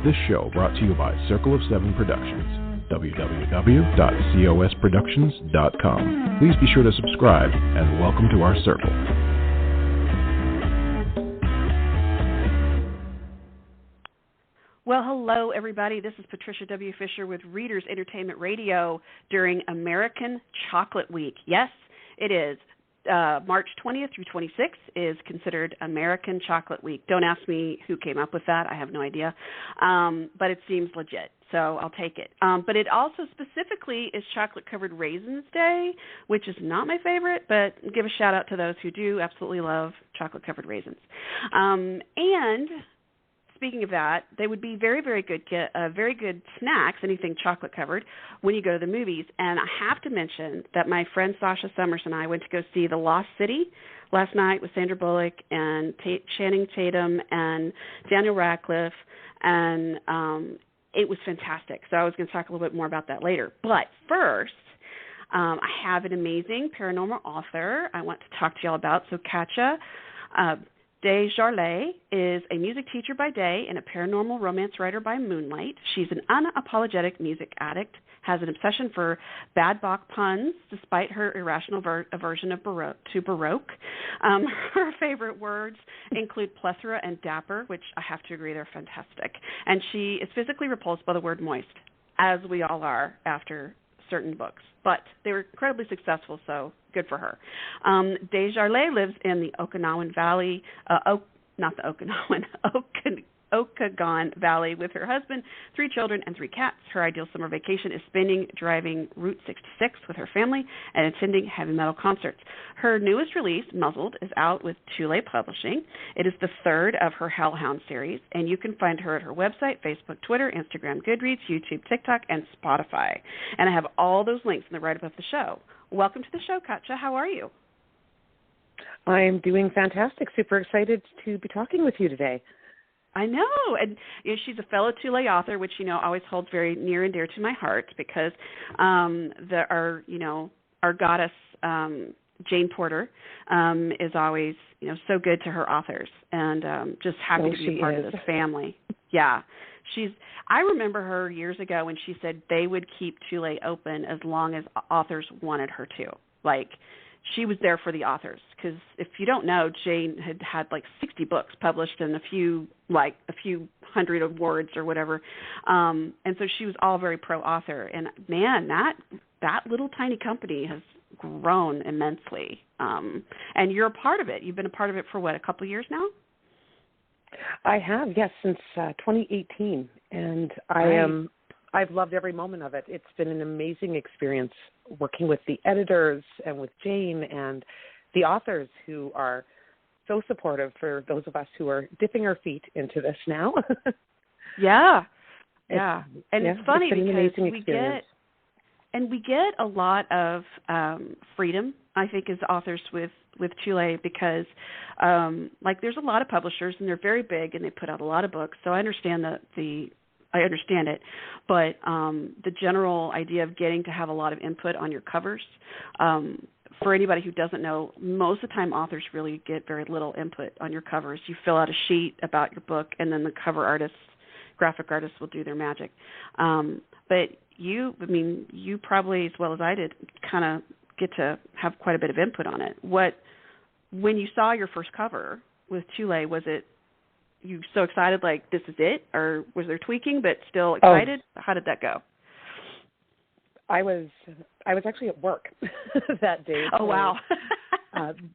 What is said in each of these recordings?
This show brought to you by Circle of Seven Productions, www.cosproductions.com. Please be sure to subscribe and welcome to our circle. Well, hello, everybody. This is Patricia W. Fisher with Readers Entertainment Radio during American Chocolate Week. Yes, it is. March 20th through 26th is considered American Chocolate Week. Don't ask me who came up with that. I have no idea. But it seems legit, so I'll take it. But it also specifically is Chocolate-Covered Raisins Day, which is not my favorite, but give a shout-out to those who do absolutely love chocolate-covered raisins. And speaking of that, they would be very, very good snacks, anything chocolate covered, when you go to the movies. And I have to mention that my friend Sasha Summers and I went to go see The Lost City last night with Sandra Bullock and Channing Tatum and Daniel Radcliffe, and it was fantastic. So I was going to talk a little bit more about that later. But first, I have an amazing paranormal author I want to talk to y'all about. So Katja Desjarlais is a music teacher by day and a paranormal romance writer by moonlight. She's an unapologetic music addict, has an obsession for bad Bach puns, despite her irrational aversion to Baroque. Her favorite words include plethora and dapper, which I have to agree they're fantastic. And she is physically repulsed by the word moist, as we all are after certain books. But they were incredibly successful, so good for her. Desjarlais lives in the Okanagan Valley, Okanagan Valley with her husband, 3 children, and 3 cats. Her ideal summer vacation is spending driving Route 66 with her family and attending heavy metal concerts. Her newest release, Muzzled, is out with Desjarlais Publishing. It is the 3rd of her Hellhound series, and you can find her at her website, Facebook, Twitter, Instagram, Goodreads, YouTube, TikTok, and Spotify. And I have all those links in the write-up of the show. Welcome to the show, Katja. How are you? I'm doing fantastic. Super excited to be talking with you today. I know, and she's a fellow Desjarlais author, which always holds very near and dear to my heart because our goddess Jane Porter is always so good to her authors, and just happy to be a part of this family. Yeah, I remember her years ago when she said they would keep Desjarlais open as long as authors wanted her to. Like, she was there for the authors, because if you don't know, Jane had like 60 books published and a few hundred awards or whatever, and so she was all very pro-author. And man, that little tiny company has grown immensely, and you're a part of it. You've been a part of it for what, a couple of years now? I have, yes, since 2018, and I've loved every moment of it. It's been an amazing experience working with the editors and with Jane and the authors who are so supportive for those of us who are dipping our feet into this now. Yeah. It's funny because we get a lot of freedom, I think, as authors with Desjarlais, because there's a lot of publishers and they're very big and they put out a lot of books. So I understand I understand it, but the general idea of getting to have a lot of input on your covers, for anybody who doesn't know, most of the time authors really get very little input on your covers. You fill out a sheet about your book, and then the cover artists, graphic artists will do their magic. But you probably, as well as I did, kind of get to have quite a bit of input on it. When you saw your first cover with Desjarlais, was it you so excited, like, this is it, or was there tweaking but still excited? How did that go? I was actually at work that day. Oh, wow.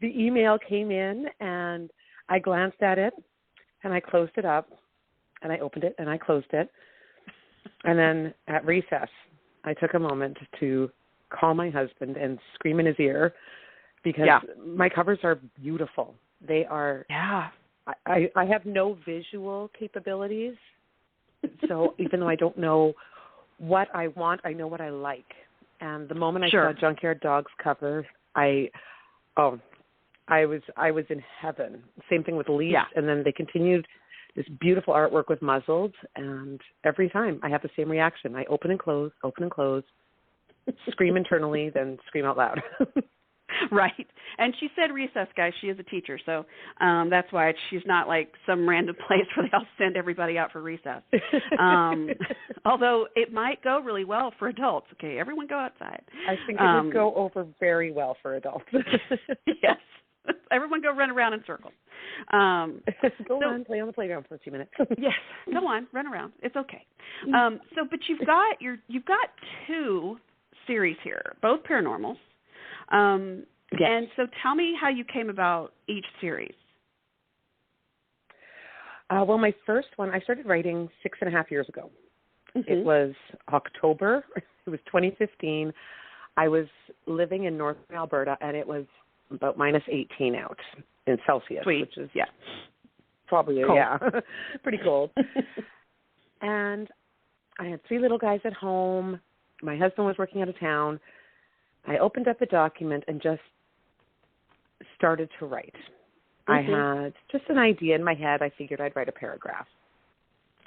The email came in, and I glanced at it, and I closed it up, and I opened it, and I closed it. And then at recess, I took a moment to call my husband and scream in his ear because my covers are beautiful. They are. Yeah. I have no visual capabilities, so even though I don't know what I want, I know what I like. And the moment I saw Junkyard Dog's cover, I was in heaven. Same thing with Leaf, and then they continued this beautiful artwork with Muzzled, and every time I have the same reaction. I open and close, scream internally, then scream out loud. Right. And she said recess, guys. She is a teacher, so that's why she's not like some random place where they'll send everybody out for recess. Although it might go really well for adults. Okay, everyone go outside. I think it would go over very well for adults. Yes. Everyone go run around in circles. Go on, play on the playground for a few minutes. Yes, go on, run around. It's okay. But you've got 2 series here, both paranormals. Yes. And so tell me how you came about each series. Well, my first one, I started writing 6.5 years ago. Mm-hmm. It was October. It was 2015. I was living in northern Alberta, and it was about minus 18 out in Celsius. Sweet. Which is probably cold. Pretty cold. And I had 3 little guys at home. My husband was working out of town. I opened up a document and just started to write. Mm-hmm. I had just an idea in my head. I figured I'd write a paragraph.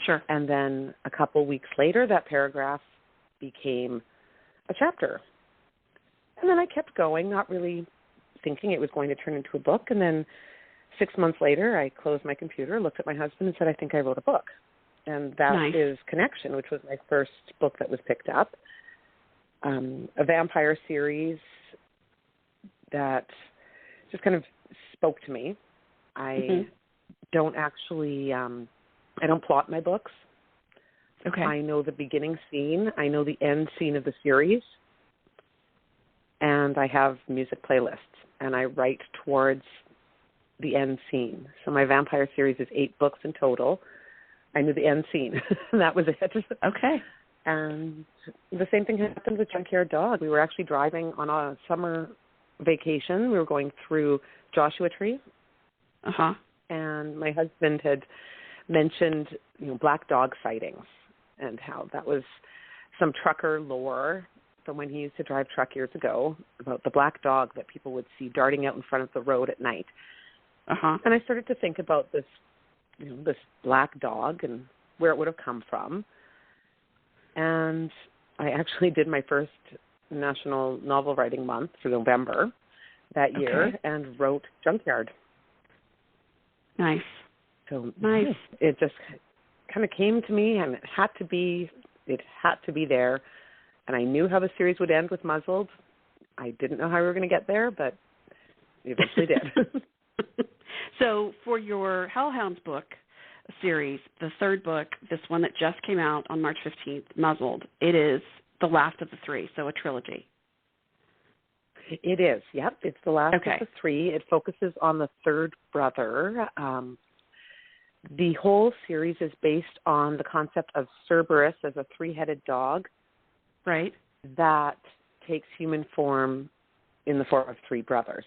Sure. And then a couple weeks later, that paragraph became a chapter. And then I kept going, not really thinking it was going to turn into a book. And then 6 months later, I closed my computer, looked at my husband, and said, I think I wrote a book. And that is Connection, which was my first book that was picked up. A vampire series that just kind of spoke to me. I don't actually, I don't plot my books. Okay. I know the beginning scene. I know the end scene of the series. And I have music playlists. And I write towards the end scene. So my vampire series is 8 books in total. I knew the end scene. That was it. Okay. And the same thing happened with Junkyard Dog. We were actually driving on a summer vacation. We were going through Joshua Tree. Uh-huh. And my husband had mentioned, black dog sightings and how that was some trucker lore from when he used to drive truck years ago about the black dog that people would see darting out in front of the road at night. Uh-huh. And I started to think about this, this black dog and where it would have come from. And I actually did my first National Novel Writing Month for November that year and wrote Junkyard. Nice. So nice. It just kind of came to me, and it had to be there. And I knew how the series would end with Muzzled. I didn't know how we were going to get there, but we eventually did. So for your Hellhounds book series, the 3rd book, this one that just came out on March 15th, Muzzled, it is the last of the 3, so a trilogy. It is, yep. It's the last of the 3. It focuses on the 3rd brother. The whole series is based on the concept of Cerberus as a 3-headed dog. Right. That takes human form in the form of 3 brothers.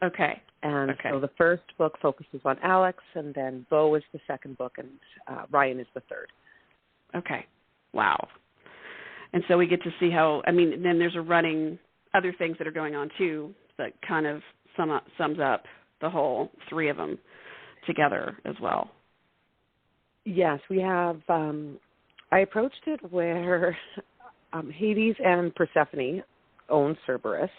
Okay. And so the first book focuses on Alex, and then Beau is the 2nd book, and Ryan is the 3rd. Okay. Wow. And so we get to see how, then there's other things that are going on, too, that kind of sums up the whole 3 of them together as well. Yes, we have, I approached it where Hades and Persephone own Cerberus.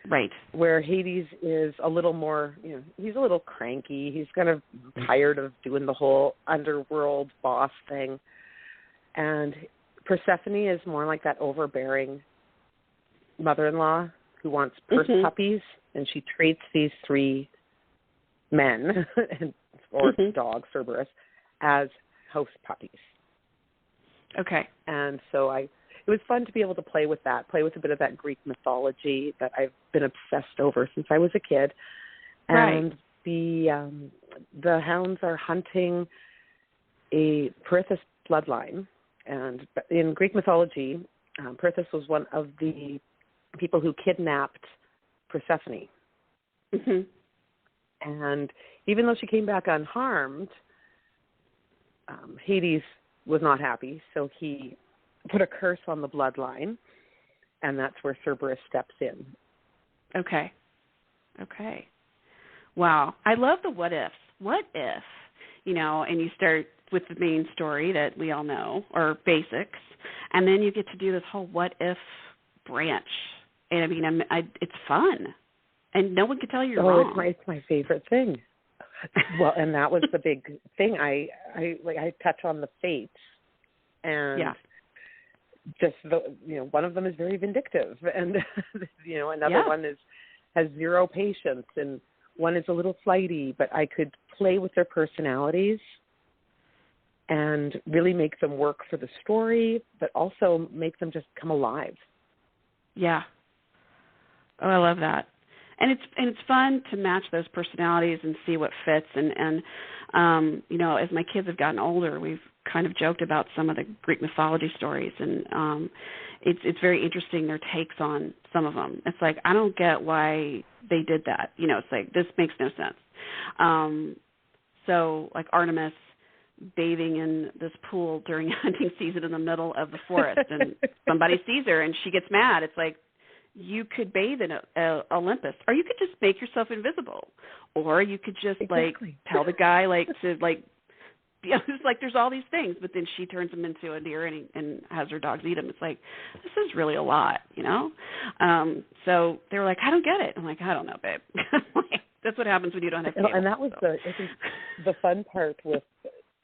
Right. Where Hades is a little more, he's a little cranky. He's kind of tired of doing the whole underworld boss thing. And Persephone is more like that overbearing mother-in-law who wants purse puppies, and she treats these 3 men, or dogs, Cerberus, as house puppies. Okay. And so it was fun to be able to play with that, play with a bit of that Greek mythology that I've been obsessed over since I was a kid. And the hounds are hunting a Perithous bloodline. And in Greek mythology, Perithous was one of the people who kidnapped Persephone. Mm-hmm. And even though she came back unharmed, Hades was not happy, so he put a curse on the bloodline, and that's where Cerberus steps in. Okay. Wow. I love the what ifs. What if, and you start with the main story that we all know, or basics, and then you get to do this whole what if branch. And it's fun. and no one could tell you're wrong. It's my favorite thing. Well, and that was the big thing. I touch on the fates, and just one of them is very vindictive, and another one has zero patience, and one is a little flighty. But I could play with their personalities and really make them work for the story, but also make them just come alive. Yeah. Oh, I love that. And it's fun to match those personalities and see what fits. And as my kids have gotten older, we've kind of joked about some of the Greek mythology stories, and it's very interesting, their takes on some of them. It's like, I don't get why they did that. It's like, this makes no sense. So like Artemis bathing in this pool during hunting season in the middle of the forest, and somebody sees her and she gets mad. It's like, you could bathe in Olympus, or you could just make yourself invisible, or you could just tell the guy to it's like there's all these things, but then she turns him into a deer and has her dogs eat him. It's like, this is really a lot, So they were like, I don't get it. I'm like, I don't know, babe. That's what happens when you don't have cable. And that was I think the fun part with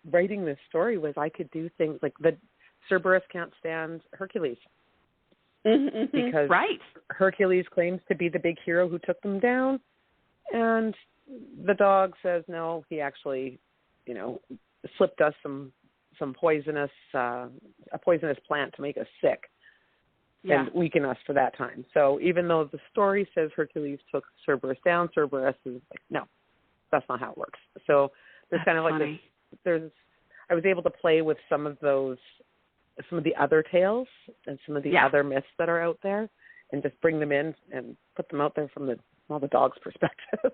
writing this story was I could do things like Cerberus can't stand Hercules. Because Hercules claims to be the big hero who took them down, and the dog says no, he actually, slipped us some poisonous a poisonous plant to make us sick and weaken us for that time. So even though the story says Hercules took Cerberus down, Cerberus is like, no, that's not how it works. So there's kind of like this. I was able to play with some of the other tales and some of the other myths that are out there, and just bring them in and put them out there from the dog's perspective.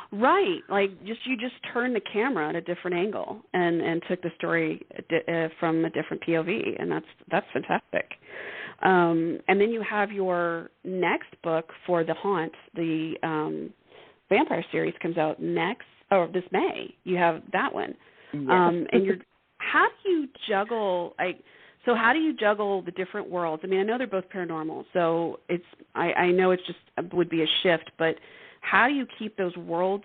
Right. Like you just turned the camera at a different angle and took the story from a different POV, and that's fantastic. And then you have your next book for The Haunt, the vampire series comes out this May. You have that one. And how do you juggle the different worlds? I mean, I know they're both paranormal, so I know it's just would be a shift, but how do you keep those worlds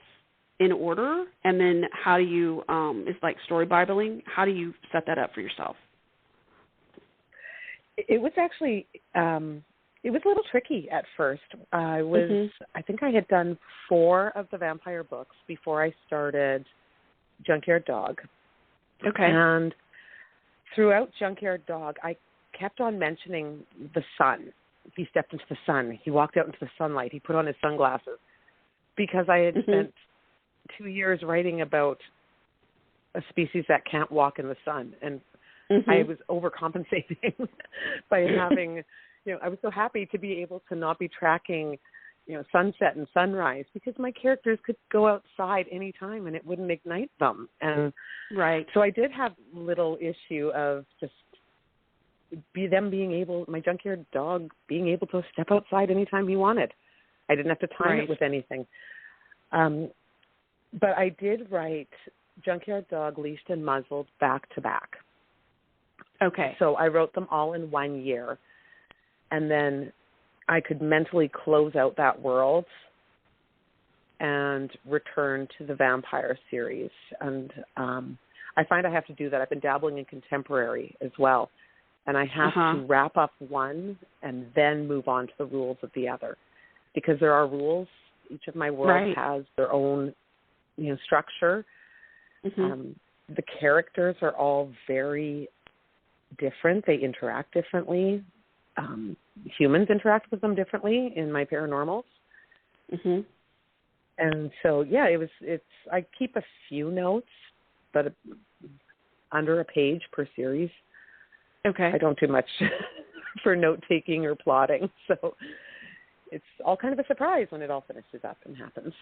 in order? And then how do you, it's like story Bibling, how do you set that up for yourself? It was actually, it was a little tricky at first. I think I had done 4 of the vampire books before I started Junkyard Dog. Okay. And throughout Junkyard Dog, I kept on mentioning the sun. He stepped into the sun. He walked out into the sunlight. He put on his sunglasses. Because I had spent 2 years writing about a species that can't walk in the sun. And I was overcompensating by having, I was so happy to be able to not be tracking, sunset and sunrise, because my characters could go outside anytime and it wouldn't ignite them. And so I did have little issue of just my Junkyard Dog being able to step outside anytime he wanted. I didn't have to time it with anything. But I did write Junkyard Dog, Leashed and Muzzled back to back. Okay. So I wrote them all in 1 year. And then I could mentally close out that world and return to the vampire series. And I find I have to do that. I've been dabbling in contemporary as well. And I have to wrap up one and then move on to the rules of the other. Because there are rules. Each of my worlds has their own, structure. The characters are all very different. They interact differently. Humans interact with them differently in my paranormals. And so, I keep a few notes, but under a page per series. Okay. I don't do much for note-taking or plotting, so it's all kind of a surprise when it all finishes up and happens.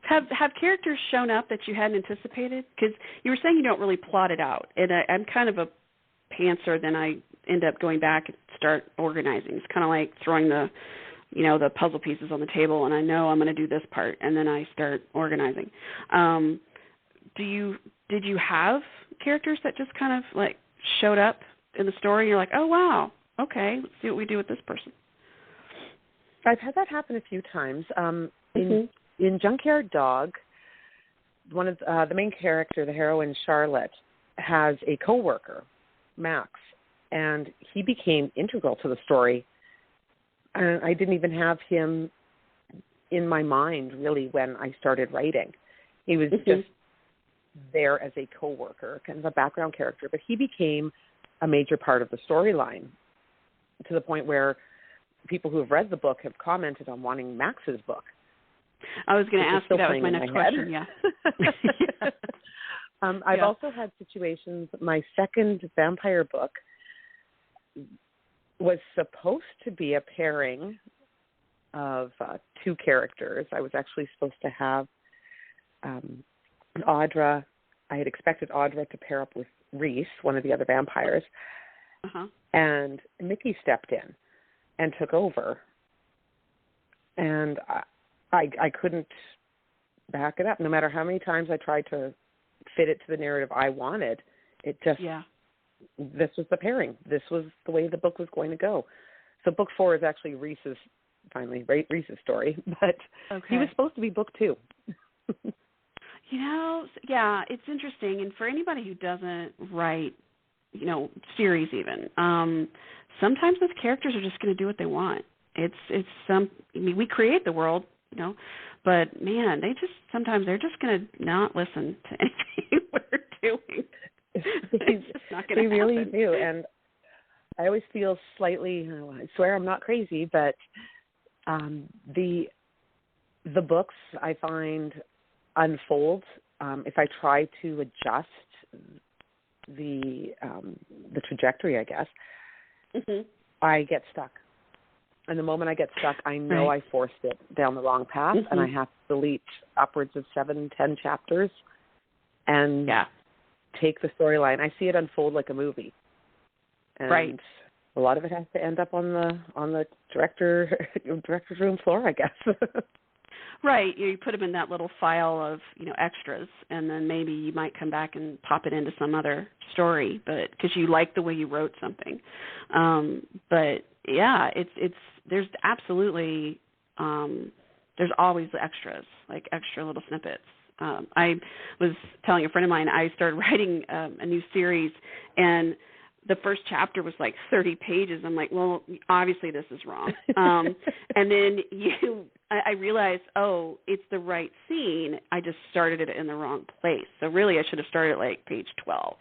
Have characters shown up that you hadn't anticipated? Because you were saying you don't really plot it out, and I'm kind of a pantser. Then I end up going back and start organizing. It's kind of like throwing the puzzle pieces on the table, and I know I'm going to do this part, and then I start organizing. Did you have characters that just kind of like showed up in the story? You're like, oh wow, okay, let's see what we do with this person. I've had that happen a few times. In Junkyard Dog, one of the main character, the heroine Charlotte, has a coworker, Max, and he became integral to the story. And I didn't even have him in my mind really when I started writing. He was just there as a coworker, kind of a background character, but he became a major part of the storyline to the point where people who have read the book have commented on wanting Max's book. I was going to ask you, that was my next question, yeah. I've also had situations, my second vampire book was supposed to be a pairing of two characters. I was actually supposed to have Audra. I had expected Audra to pair up with Reese, one of the other vampires, and Mickey stepped in and took over. And I couldn't back it up. No matter how many times I tried to fit it to the narrative I wanted, it just, this was the pairing. This was the way the book was going to go. So book 4 is actually Reese's story, but he was supposed to be book 2. It's interesting. And for anybody who doesn't write, series even, sometimes those characters are just going to do what they want. We create the world, but man, sometimes they're just going to not listen to anything we're doing. It's just not going to happen. They really do. And I always feel slightly, I swear I'm not crazy, but the books I find unfold if I try to adjust the trajectory, I guess. I get stuck. And the moment I get stuck, I know I forced it down the wrong path, and I have to delete upwards of 7-10 chapters and take the storyline. I see it unfold like a movie. And a lot of it has to end up on the director's room floor, I guess. Right. You put them in that little file of, extras, and then maybe you might come back and pop it into some other story, but because you like the way you wrote something. But yeah, there's absolutely, there's always extras, like extra little snippets. I was telling a friend of mine, I started writing a new series, and the first chapter was like 30 pages. I'm like, well, obviously this is wrong. And then I realized, it's the right scene. I just started it in the wrong place. So really I should have started at like page 12.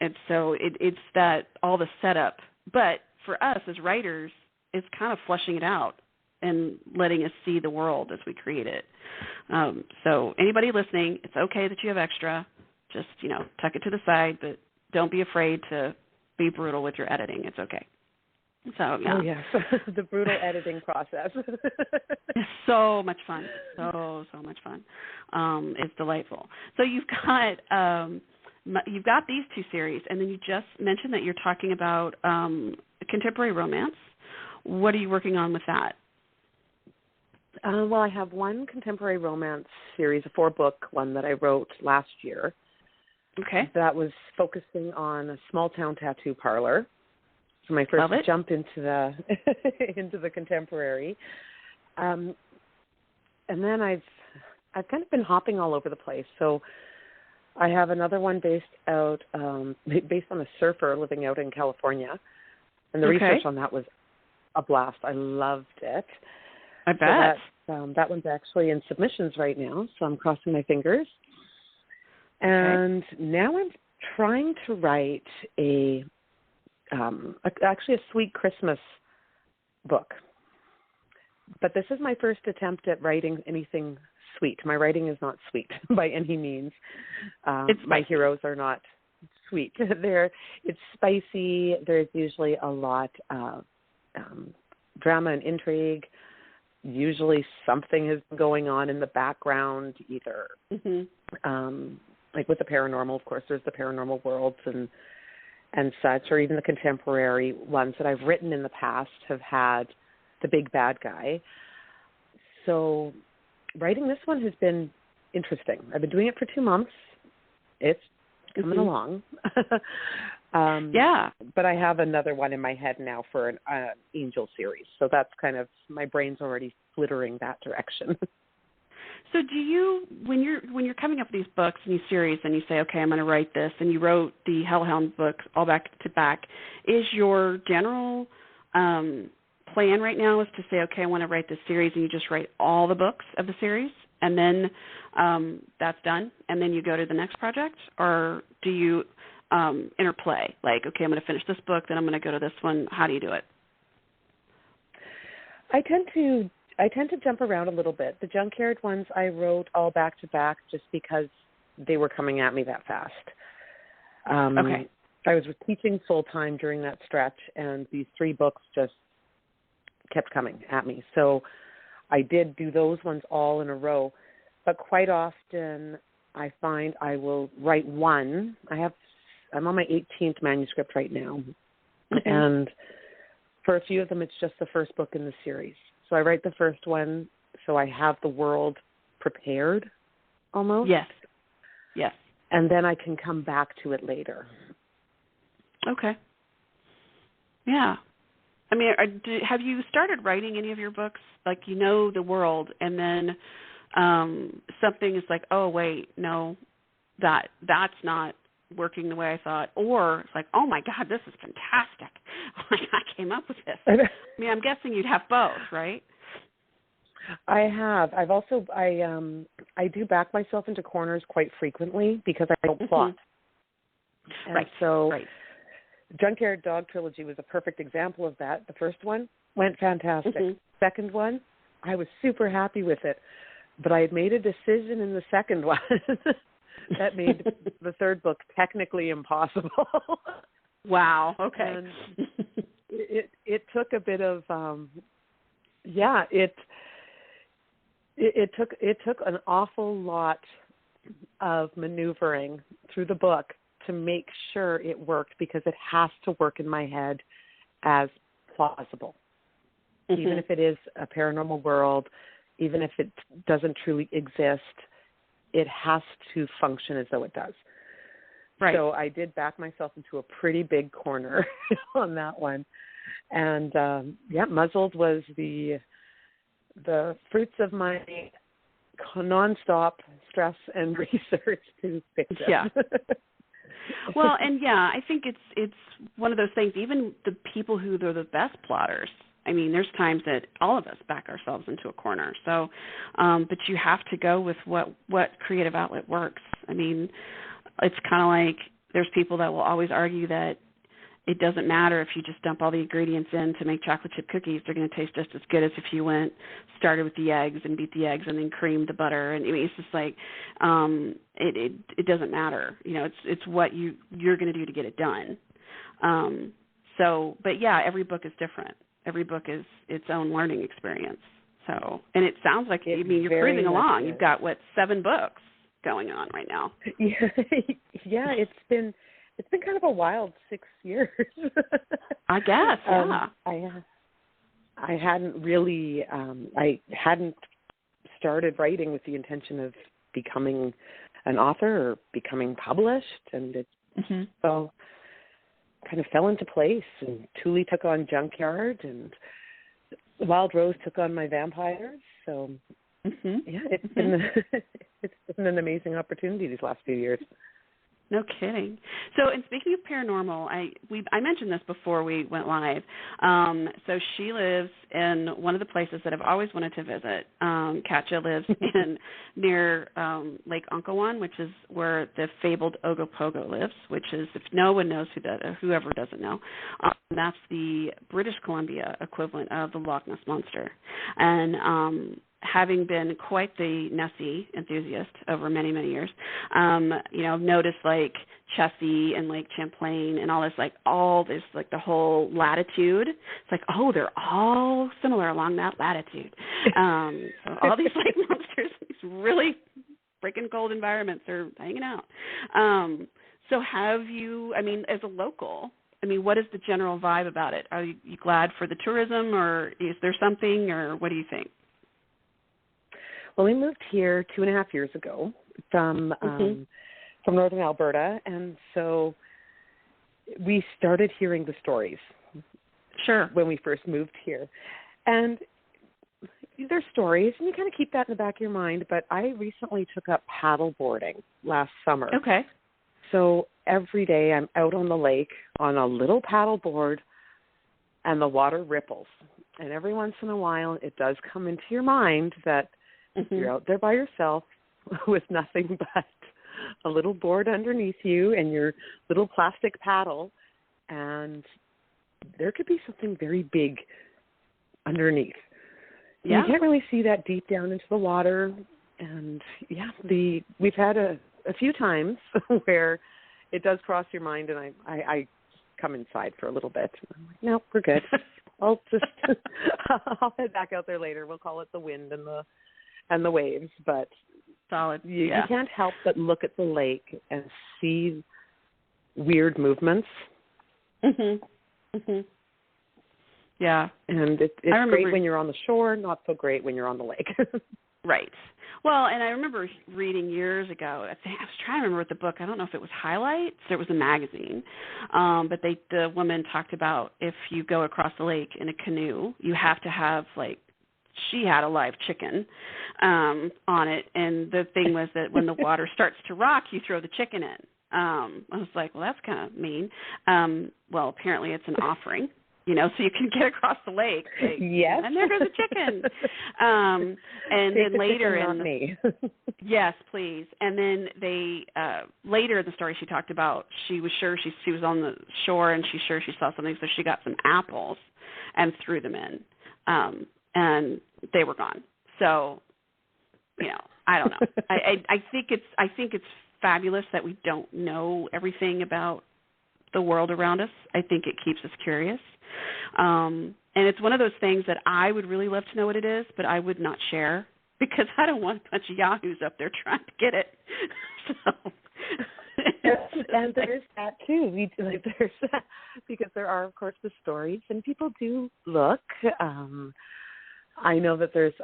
And so it's that all the setup. But for us as writers, it's kind of fleshing it out and letting us see the world as we create it. So anybody listening, it's okay that you have extra. Just, tuck it to the side, but don't be afraid to be brutal with your editing. It's okay. So, yeah. Oh, yes. The brutal editing process. It's so much fun. So much fun. It's delightful. So you've got these two series, and then you just mentioned that you're talking about contemporary romance. What are you working on with that? Well, I have one contemporary romance series, a 4-book one that I wrote last year. Okay. That was focusing on a small town tattoo parlor. So my first jump into the into the contemporary. And then I've kind of been hopping all over the place. So I have another one based on a surfer living out in California. And the research on that was a blast. I loved it. I bet. So that one's actually in submissions right now, so I'm crossing my fingers. And now I'm trying to write actually a sweet Christmas book. But this is my first attempt at writing anything sweet. My writing is not sweet by any means. My heroes are not sweet. It's spicy. There's usually a lot of drama and intrigue. Usually something is going on in the background, either like with the paranormal, of course, there's the paranormal worlds and such, or even the contemporary ones that I've written in the past have had the big bad guy. So writing this one has been interesting. I've been doing it for 2 months. It's coming along. But I have another one in my head now for an angel series. So that's kind of, my brain's already flittering that direction. So do you, when you're coming up with these books and these series and you say, okay, I'm going to write this, and you wrote the Hellhound book all back to back, is your general plan right now is to say, okay, I want to write this series, and you just write all the books of the series, and then that's done, and then you go to the next project? Or do you interplay? Like, okay, I'm going to finish this book, then I'm going to go to this one. How do you do it? I tend to jump around a little bit. The Junkyard ones I wrote all back to back just because they were coming at me that fast. Okay. I was teaching full time during that stretch, and these 3 books just kept coming at me. So I did do those ones all in a row. But quite often I find I will write one. I'm on my 18th manuscript right now. Mm-hmm. And for a few of them, it's just the first book in the series. So I write the first one so I have the world prepared almost. Yes. And then I can come back to it later. Okay. Yeah. I mean, have you started writing any of your books? Like, you know the world, and then something is like, oh, wait, no, that's not working the way I thought. Or it's like, oh, my God, this is fantastic. I came up with this. I mean, I'm guessing you'd have both, right? I have. I've also, I do back myself into corners quite frequently because I don't plot. And right. So right. Junkyard Dog Trilogy was a perfect example of that. The first one went fantastic. Mm-hmm. Second one, I was super happy with it. But I had made a decision in the second one that made the third book technically impossible. Wow. Okay. And it took a bit of, it took an awful lot of maneuvering through the book to make sure it worked, because it has to work in my head as plausible. Mm-hmm. Even if it is a paranormal world, even if it doesn't truly exist, it has to function as though it does. Right. So I did back myself into a pretty big corner on that one. And, Muzzled was the fruits of my nonstop stress and research to fix it. Yeah. Well, and I think it's one of those things, even the people who are the best plotters, I mean, there's times that all of us back ourselves into a corner. So, but you have to go with what creative outlet works. I mean, it's kind of like there's people that will always argue that it doesn't matter if you just dump all the ingredients in to make chocolate chip cookies. They're going to taste just as good as if you started with the eggs and beat the eggs and then creamed the butter. And I mean, it's just like it doesn't matter. You know, it's what you're going to do to get it done. But every book is different. Every book is its own learning experience. So, and it sounds like you're cruising along. You've got 7 books going on right now. Yeah, it's been kind of a wild 6 years. I guess, yeah. I hadn't really, I hadn't started writing with the intention of becoming an author or becoming published, and it so kind of fell into place. And Thule took on Junkyard, and Wild Rose took on my vampires. So, it's been it's been an amazing opportunity these last few years. No kidding. So, and speaking of paranormal, I mentioned this before we went live. So she lives in one of the places that I've always wanted to visit. Katja lives near Lake Onkawan, which is where the fabled Ogopogo lives, which is, if no one knows whoever doesn't know, that's the British Columbia equivalent of the Loch Ness Monster. And having been quite the Nessie enthusiast over many, many years, I've noticed like Chessie and Lake Champlain and all this, the whole latitude. It's like, oh, they're all similar along that latitude. So all these lake monsters, these really freaking cold environments are hanging out. So have you, as a local, what is the general vibe about it? Are you glad for the tourism, or is there something, or what do you think? Well, we moved here 2.5 years ago from northern Alberta, and so we started hearing the stories. Sure. When we first moved here. And there's stories, and you kind of keep that in the back of your mind, but I recently took up paddle boarding last summer. Okay. So every day I'm out on the lake on a little paddle board, and the water ripples. And every once in a while it does come into your mind that you're out there by yourself with nothing but a little board underneath you and your little plastic paddle, and there could be something very big underneath. Yeah. You can't really see that deep down into the water. And we've had a few times where it does cross your mind, and I come inside for a little bit. I'm like, no, we're good. I'll head back out there later. We'll call it the wind and the waves. But solid. You can't help but look at the lake and see weird movements. Yeah. And it's great when you're on the shore, not so great when you're on the lake. Right. Well, and I remember reading years ago, I was trying to remember what the book, I don't know if it was Highlights, it was a magazine, but the woman talked about if you go across the lake in a canoe, you have to have, like, she had a live chicken on it, and the thing was that when the water starts to rock, you throw the chicken in. I was like, well, that's kind of mean. Well, apparently it's an offering. So you can get across the lake. Like, yes. And there goes the chicken. And take then later in me. Yes, please. And then they later in the story she talked about she was sure she was on the shore and she's sure she saw something, so she got some apples and threw them in. And they were gone. So, I don't know. I think it's fabulous that we don't know everything about the world around us. I think it keeps us curious. And it's one of those things that I would really love to know what it is, but I would not share because I don't want a bunch of yahoos up there trying to get it. So. And there's that too. There's that, because there are, of course, the stories, and people do look. I know that there's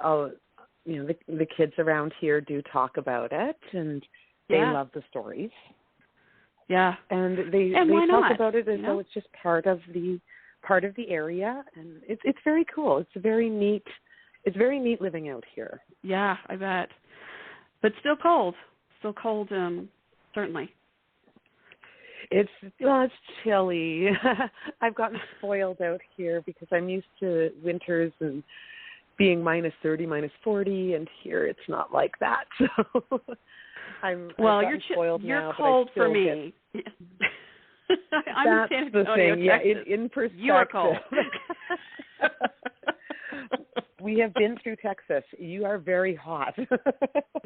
the kids around here do talk about it, and they love the stories. Yeah, and they talk about it as though it's just part of the area, and it's very cool. It's very neat. It's very neat living out here. Yeah, I bet. But still cold. Certainly. It's chilly. I've gotten spoiled out here because I'm used to winters and being minus 30, minus 40, and here it's not like that. So you're spoiled you're now, cold for me. I'm in San Antonio, thing. Texas. Yeah, in perspective. You are cold. We have been through Texas. You are very hot.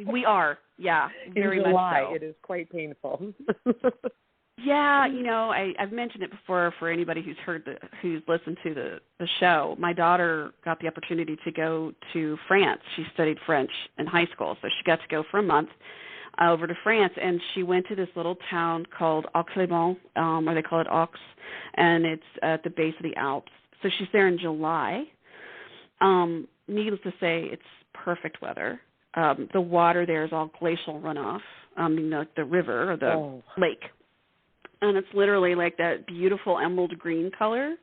We are, yeah, very in July, much so. It is quite painful. Yeah, I've mentioned it before for anybody who's listened to the show. My daughter got the opportunity to go to France. She studied French in high school, so she got to go for a month over to France, and she went to this little town called Aix-les-Bains, or they call it Aux, and it's at the base of the Alps. So she's there in July. Needless to say, it's perfect weather. The water there is all glacial runoff, the river or the lake. And it's literally like that beautiful emerald green color.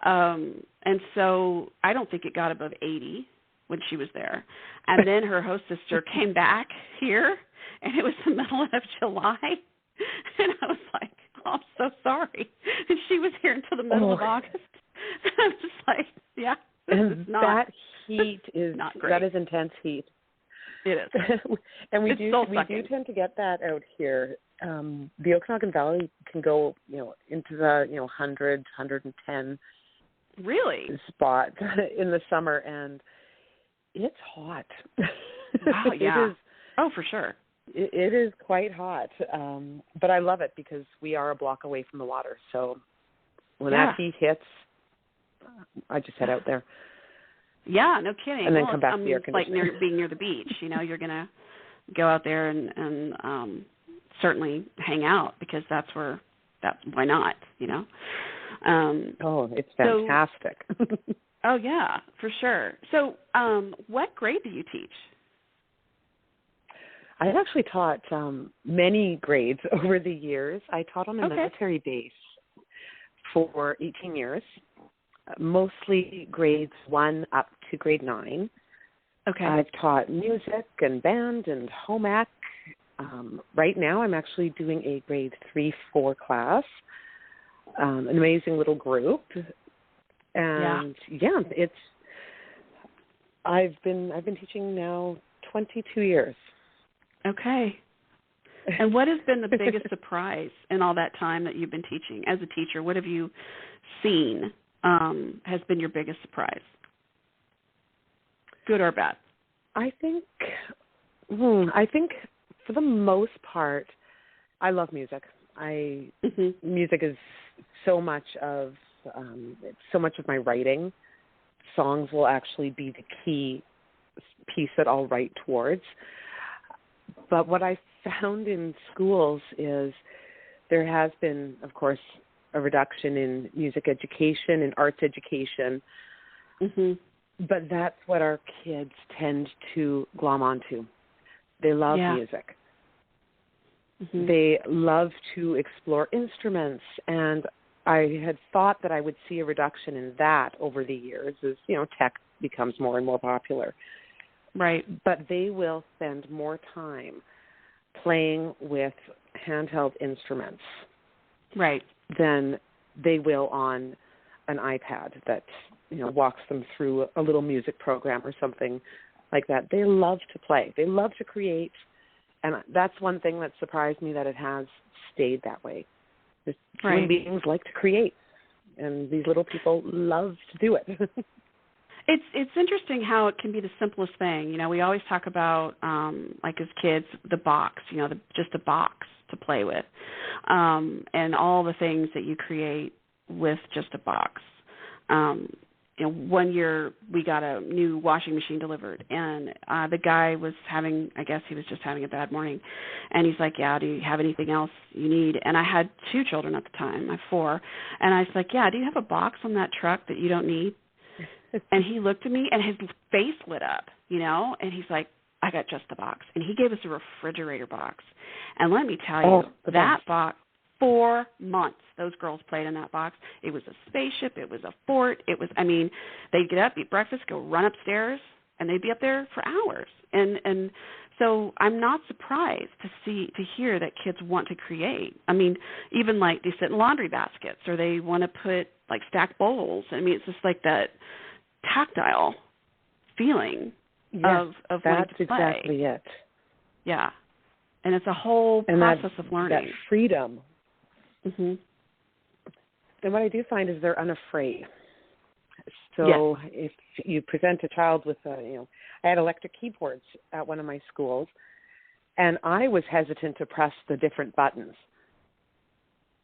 And so I don't think it got above 80 when she was there. And then her host sister came back here, and it was the middle of July. And I was like, oh, I'm so sorry. And she was here until the middle of August. And I was just like, yeah. And that heat is not great. That is intense heat. It is. And we do tend to get that out here. The Okanagan Valley can go, into the 100, 110 really spot in the summer, and it's hot. Wow, yeah. It is, for sure. It is quite hot, but I love it because we are a block away from the water. So when that heat hits, I just head out there. Yeah, no kidding. And then come back to the air conditioning. Like being near the beach, you're going to go out there and certainly hang out because why not, it's fantastic. Oh, yeah, for sure. So what grade do you teach? I've actually taught many grades over the years. I taught on a military base for 18 years, mostly grades 1 up to grade 9. Okay. I've taught music and band and home ec. Right now I'm actually doing a grade 3-4 class, an amazing little group. And I've been teaching now 22 years. Okay. And what has been the biggest surprise in all that time that you've been teaching as a teacher? What have you seen has been your biggest surprise? Good or bad? I think for the most part, I love music. Music is so much of my writing. Songs will actually be the key piece that I'll write towards. But what I found in schools is there has been, of course, a reduction in music education and arts education. But that's what our kids tend to glom onto. They love music. They love to explore instruments, and I had thought that I would see a reduction in that over the years as, tech becomes more and more popular. Right. But they will spend more time playing with handheld instruments. Right. Than they will on an iPad that, walks them through a little music program or something like that. They love to play. They love to create. And that's one thing that surprised me, that it has stayed that way. Human beings like to create, and these little people love to do it. It's interesting how it can be the simplest thing. We always talk about, like as kids, the box, just a box to play with, and all the things that you create with just a box. One year we got a new washing machine delivered, and the guy was I guess he was just having a bad morning, and he's like, do you have anything else you need? And I had 2 children at the time, I have 4, and I was like, do you have a box on that truck that you don't need? And he looked at me, and his face lit up, and he's like, I got just the box. And he gave us a refrigerator box. And let me tell you, that box, 4 months, those girls played in that box. It was a spaceship. It was a fort. They'd get up, eat breakfast, go run upstairs, and they'd be up there for hours. And so I'm not surprised to hear that kids want to create. Even like they sit in laundry baskets, or they want to put like stack bowls. It's just like that tactile feeling of wanting to play. That's exactly it. Yeah. And it's a whole process of learning. That freedom. And what I do find is they're unafraid. So if you present a child with, I had electric keyboards at one of my schools, and I was hesitant to press the different buttons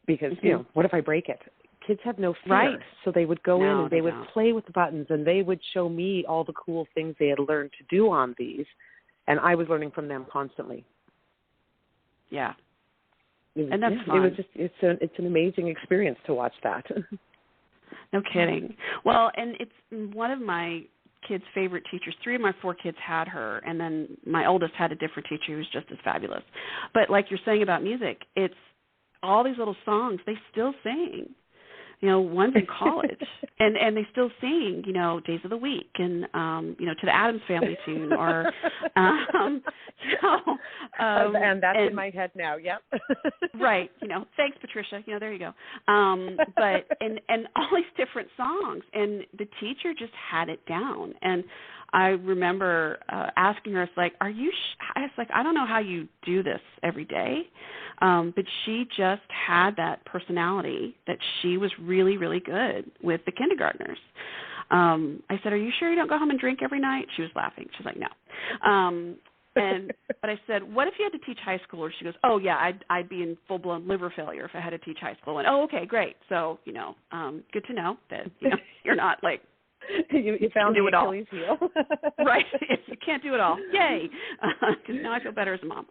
because, what if I break it? Kids have no fear. Right. So they would go in and they would play with the buttons, and they would show me all the cool things they had learned to do on these, and I was learning from them constantly. Yeah. And that's fun. It was it's an amazing experience to watch that. No kidding. Well, and it's one of my kids' favorite teachers. 3 of my 4 kids had her, and then my oldest had a different teacher who was just as fabulous. But like you're saying about music, it's all these little songs they still sing. One's in college, and they still sing, Days of the Week, and to the Addams Family tune, or and that's in my head now. Yep. Right. Thanks, Patricia. There you go. But and all these different songs, and the teacher just had it down. And I remember asking her, I was like, I don't know how you do this every day. But she just had that personality that she was really, really good with the kindergartners. I said, are you sure you don't go home and drink every night? She was laughing. She's like, no. But I said, what if you had to teach high schoolers? She goes, oh, yeah, I'd be in full-blown liver failure if I had to teach high school. And, okay, great. So, good to know that you're not like, you found the Achilles heel. Right. You can't do it all. Yay. Because now I feel better as a mom.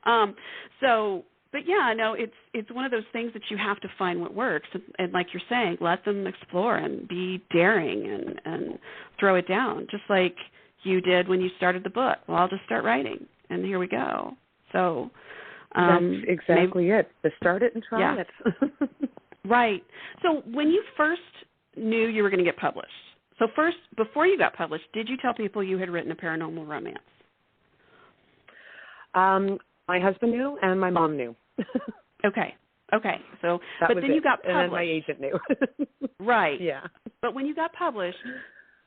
But yeah, no, it's one of those things that you have to find what works. And like you're saying, let them explore and be daring and throw it down, just like you did when you started the book. Well, I'll just start writing, and here we go. So that's exactly it. Just start it and try it. Right. So when you first knew you were going to get published, so first, before you got published, did you tell people you had written a paranormal romance? My husband knew and my mom knew. Okay. So, that but was then it. you got published. And then my agent knew. Right. Yeah. But when you got published,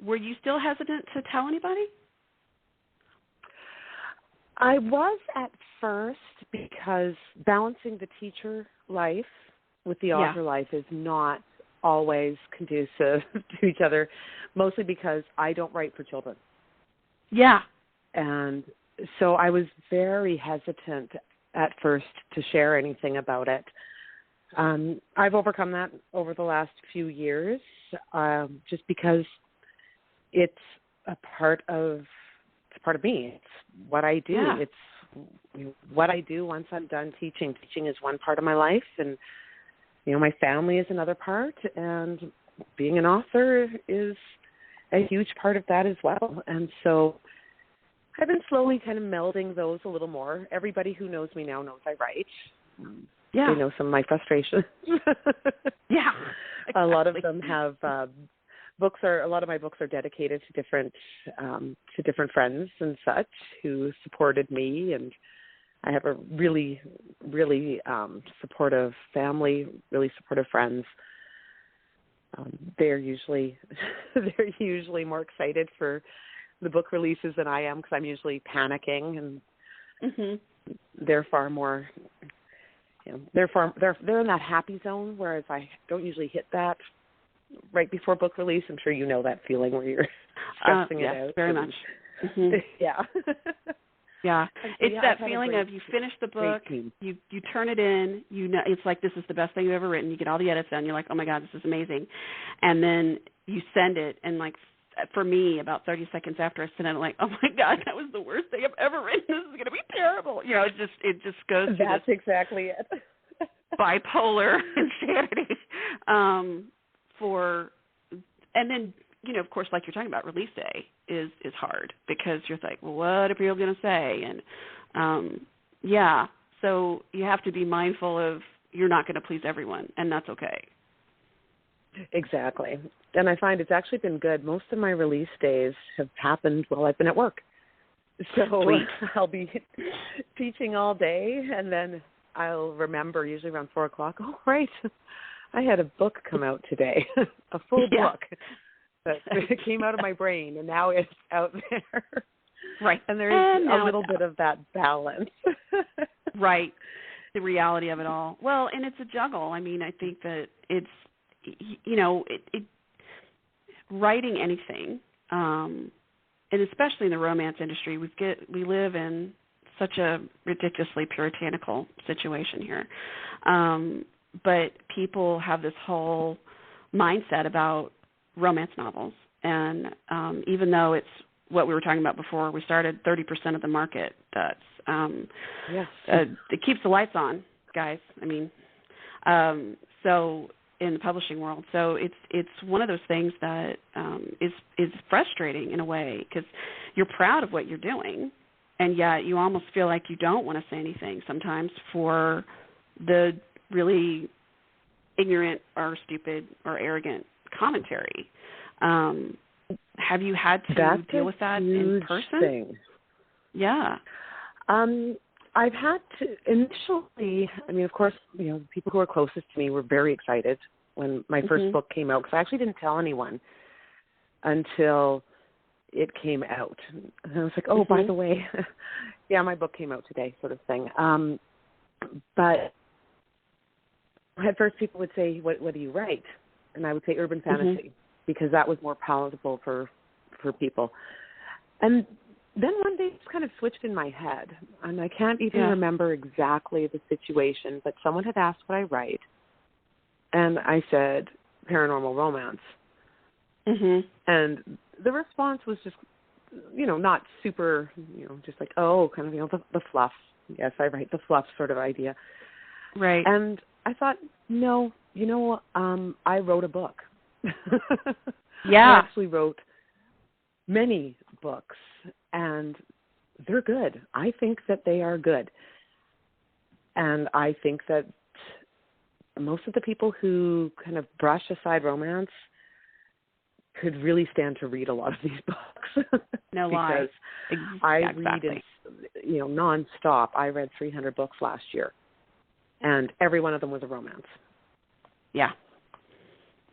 were you still hesitant to tell anybody? I was at first, because balancing the teacher life with the author life is not always conducive to each other, mostly because I don't write for children. Yeah. And so I was very hesitant at first to share anything about it. I've overcome that over the last few years, just because it's a part of me. It's what I do. Yeah. It's what I do once I'm done teaching. Teaching is one part of my life, and my family is another part, and being an author is a huge part of that as well. And so I've been slowly kind of melding those a little more. Everybody who knows me now knows I write. Yeah. They know some of my frustrations. Yeah. Exactly. A lot of them have a lot of my books are dedicated to different friends and such who supported me, and I have a really, really supportive family, really supportive friends. They're usually more excited for the book releases than I am, because I'm usually panicking, and they're far more. They're in that happy zone, whereas I don't usually hit that right before book release. I'm sure you know that feeling where you're stressing it out. Very much. Yeah. Yeah. It's that feeling of you finish the book, you turn it in, it's like this is the best thing you've ever written. You get all the edits done. You're like, oh my God, this is amazing. And then you send it, and like for me, about 30 seconds after I sent it, I'm like, oh my God, that was the worst thing I've ever written. This is going to be terrible. It just goes to That's exactly it. bipolar insanity. And then, of course, like you're talking about, release day is hard, because you're like, well, what are people going to say? And, so you have to be mindful of you're not going to please everyone, and that's okay. Exactly. And I find it's actually been good. Most of my release days have happened while I've been at work. So Sweet. I'll be teaching all day, and then I'll remember usually around 4 o'clock, oh, right, I had a book come out today, a full book that came out of my brain, and now it's out there. Right. And there's a little bit of that balance. Right. The reality of it all. Well, and it's a juggle. I mean, I think that it's, writing anything, and especially in the romance industry, we live in such a ridiculously puritanical situation here. But people have this whole mindset about romance novels, and even though it's what we were talking about before, we started 30% of the market. It keeps the lights on, guys. I mean, so in the publishing world, so it's one of those things that is frustrating in a way, because you're proud of what you're doing, and yet you almost feel like you don't want to say anything sometimes for the really ignorant or stupid or arrogant commentary. Have you had to deal with that in person? Thing. Yeah. I've had to initially. I mean, of course, the people who are closest to me were very excited when my first book came out, because I actually didn't tell anyone until it came out. And I was like, oh, by the way, my book came out today, sort of thing. But at first people would say, what do you write? And I would say urban fantasy, because that was more palatable for people. And then one day it's kind of switched in my head, and I can't even remember exactly the situation, but someone had asked what I write, and I said paranormal romance. And the response was just, not super, just like, oh, kind of, the fluff. Yes, I write the fluff sort of idea. Right. And I thought, no, I wrote a book. I actually wrote many books, and they're good. I think that they are good. And I think that most of the people who kind of brush aside romance could really stand to read a lot of these books. No lie. Because I read, nonstop. I read 300 books last year, and every one of them was a romance. Yeah.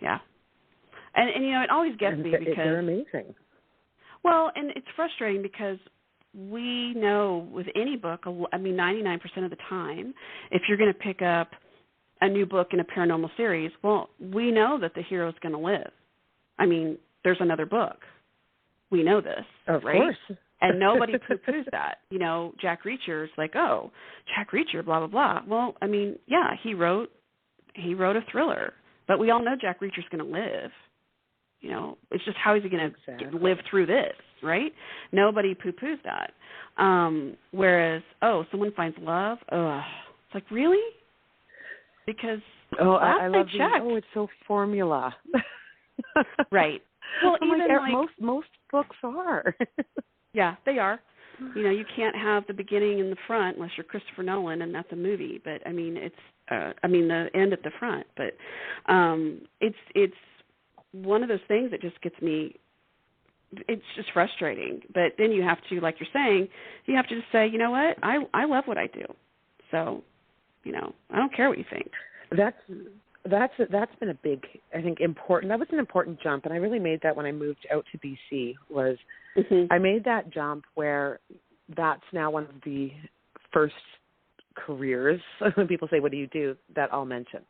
Yeah. And it always gets me because they're amazing. Well, and it's frustrating because we know with any book, 99% of the time, if you're going to pick up a new book in a paranormal series, well, we know that the hero's going to live. I mean, there's another book. We know this, of right? Course. And nobody poo-poos that. Jack Reacher's like, oh, Jack Reacher, blah, blah, blah. Well, I mean, yeah, he wrote a thriller, but we all know Jack Reacher's going to live. It's just how is he going to live through this, right? Nobody poo-poos that. Whereas, someone finds love, it's like, really? Because I love checked. it's so formula. Right. Well, most books are. Yeah, they are. You can't have the beginning in the front unless you're Christopher Nolan and that's a movie. But I mean, it's the end at the front. But it's one of those things that just gets me. It's just frustrating. But then you have to, like you're saying, you have to just say, you know what, I love what I do. So, I don't care what you think. That's been a big, I think, important. That was an important jump, and I really made that when I moved out to BC. I made that jump where that's now one of the first careers. When people say, "What do you do?" that I'll mention.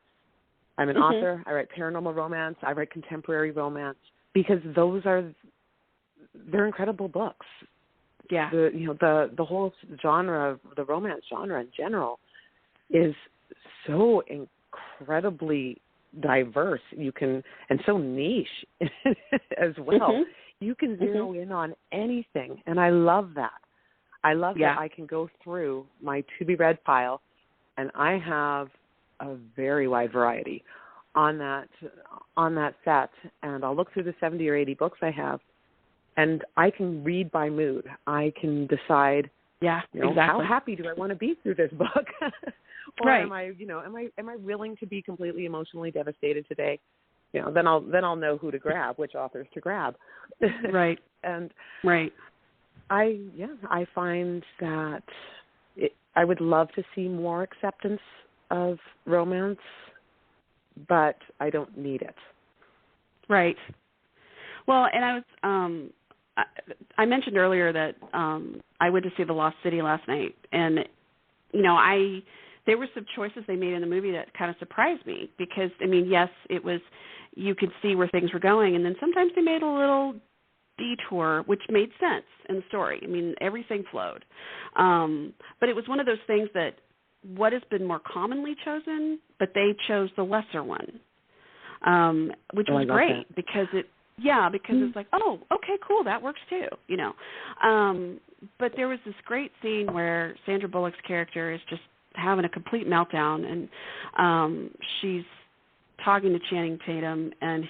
I'm an author. I write paranormal romance. I write contemporary romance because they're incredible books. Yeah. The whole genre, the romance genre in general, is so incredibly diverse. And so niche as well. You can zero in on anything, and I love that. I love that I can go through my to-be-read file, and I have a very wide variety on that set, and I'll look through the 70 or 80 books I have, and I can read by mood. I can decide, how happy do I want to be through this book, or am I willing to be completely emotionally devastated today? Then I'll know who to grab, which authors to grab. Right. And right. I find that I would love to see more acceptance of romance, but I don't need it. Right. Well, and I was I mentioned earlier that I went to see The Lost City last night, and there were some choices they made in the movie that kind of surprised me because, yes, it was, you could see where things were going, and then sometimes they made a little detour, which made sense in the story. Everything flowed. But it was one of those things that what has been more commonly chosen, but they chose the lesser one, which was great because it's like, oh, okay, cool, that works too, But there was this great scene where Sandra Bullock's character is just having a complete meltdown, and she's talking to Channing Tatum, and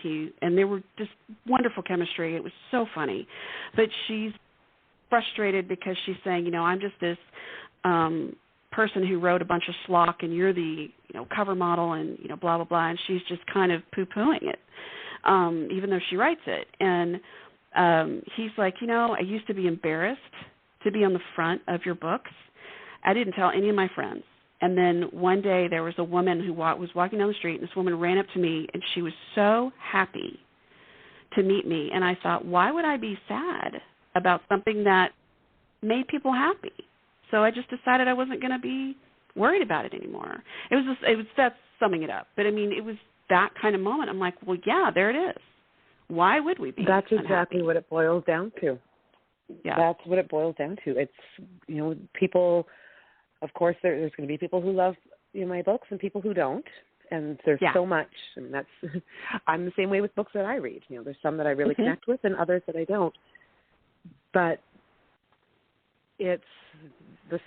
they were just wonderful chemistry. It was so funny, but she's frustrated because she's saying, I'm just this person who wrote a bunch of schlock, and you're the cover model, and blah blah blah, and she's just kind of poo-pooing it, even though she writes it. And he's like, I used to be embarrassed to be on the front of your books. I didn't tell any of my friends. And then one day there was a woman who was walking down the street, and this woman ran up to me, and she was so happy to meet me. And I thought, why would I be sad about something that made people happy? So I just decided I wasn't going to be worried about it anymore. That's summing it up. But, it was that kind of moment. I'm like, well, yeah, there it is. Why would we be That's unhappy? Exactly what it boils down to. Yeah. That's what it boils down to. It's, people... Of course, there's going to be people who love my books and people who don't, and there's so much. I'm the same way with books that I read. There's some that I really connect with, and others that I don't. But the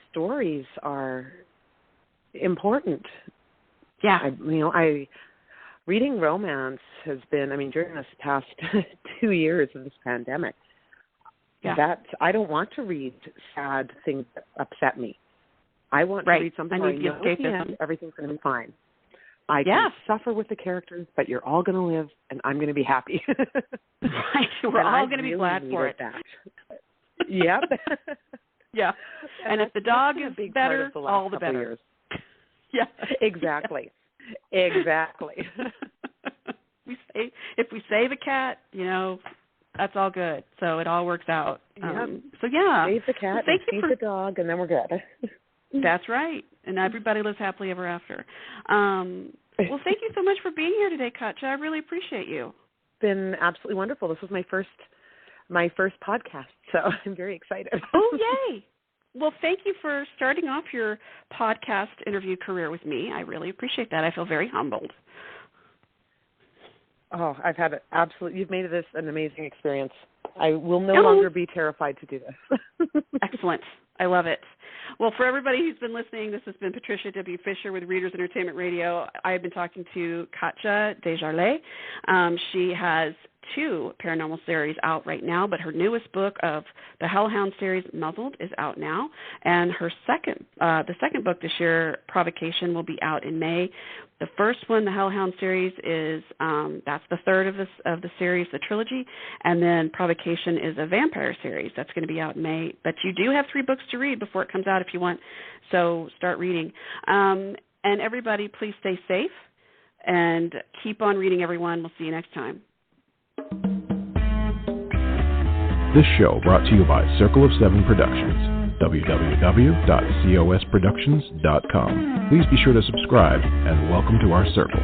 stories are important. Yeah. Reading romance has been. During this past 2 years of this pandemic, I don't want to read sad things that upset me. I want to read something where I know at the end everything's going to be fine. I can suffer with the characters, but you're all going to live, and I'm going to be happy. Right. We're all going to be glad for it. Yep. Yeah. And if the dog is better, all the better. Years. Yeah. Exactly. Exactly. If we save a cat, that's all good. So it all works out. Yep. So yeah. Save the cat, feed the dog, and then we're good. That's right. And everybody lives happily ever after. Well, thank you so much for being here today, Katja. I really appreciate you. It's been absolutely wonderful. This was my first podcast, so I'm very excited. Oh, yay. Well, thank you for starting off your podcast interview career with me. I really appreciate that. I feel very humbled. Oh, I've had you've made this an amazing experience. I will no longer be terrified to do this. Excellent. I love it. Well, for everybody who's been listening, this has been Patricia W. Fisher with Readers Entertainment Radio. I have been talking to Katja Desjarlais. She has 2 paranormal series out right now, but her newest book of the Hellhound series, Muzzled, is out now. And her the second book this year, Provocation, will be out in May. The first one, the Hellhound series, is that's the third of the series, the trilogy, and then Provocation is a vampire series that's going to be out in May. But you do have 3 books to read before it comes out if you want, so start reading. And everybody, please stay safe and keep on reading, everyone. We'll see you next time. This show brought to you by Circle of 7 Productions, www.cosproductions.com. Please be sure to subscribe and welcome to our circle.